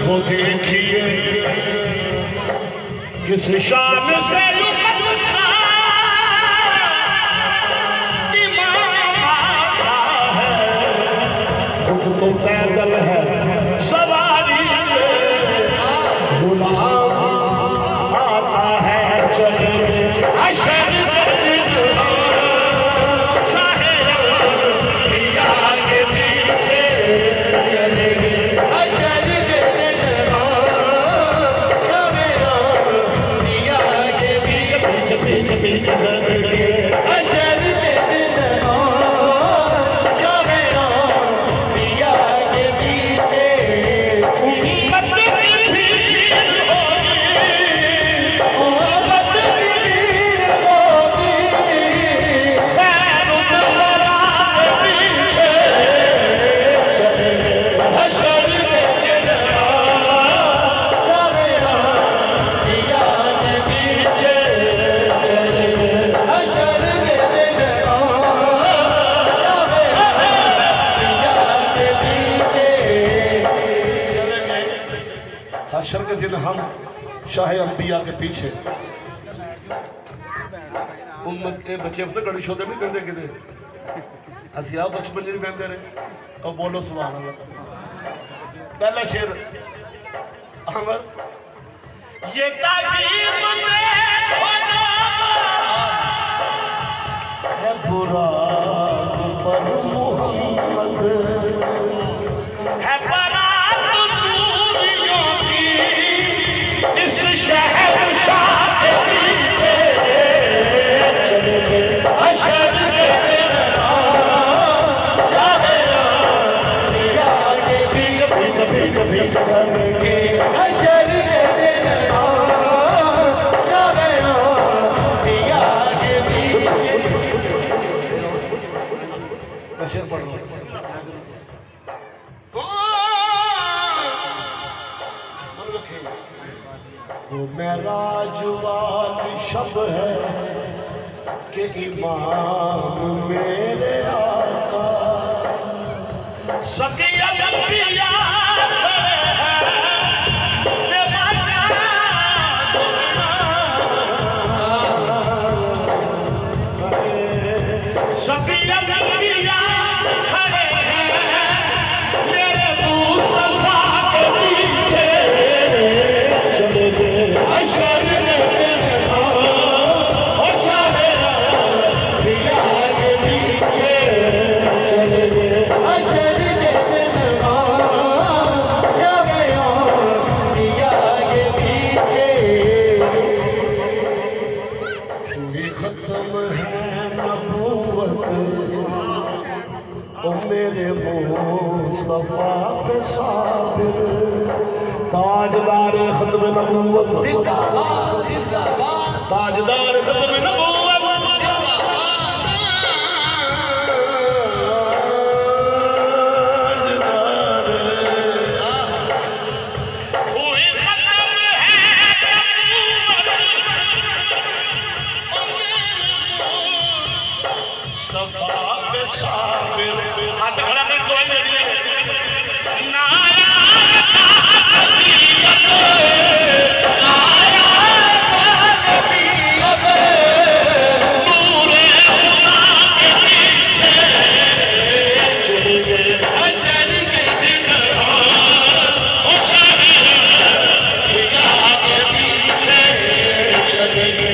को देखिए किस शान से खुद तो पैदल है सवारी गुलाम आता है चले अशर के पीछे चले अशर के पीछे चले हशर के दिन हम शाह अंबिया के पीछे उम्मत के बच्चे अब तक गड़ी शोधे भी कहते कि असि आप बचपन जी कहते रहे और बोलो सुभान अल्लाह। पहला शेर अमर ये ताज़ीम है बुरा पर मोहम्मद है मेरा जुवाल शब है कि इमाम मेरे आका सफिया लंबिया सफिया लंबिया मेरे मुस्तफा पे साबिर ताजदार खत्म नबूवत जिंदाबाद जिंदाबाद ताजदार खत्म नबूवत हाथ खड़ा कर कोई नहीं चले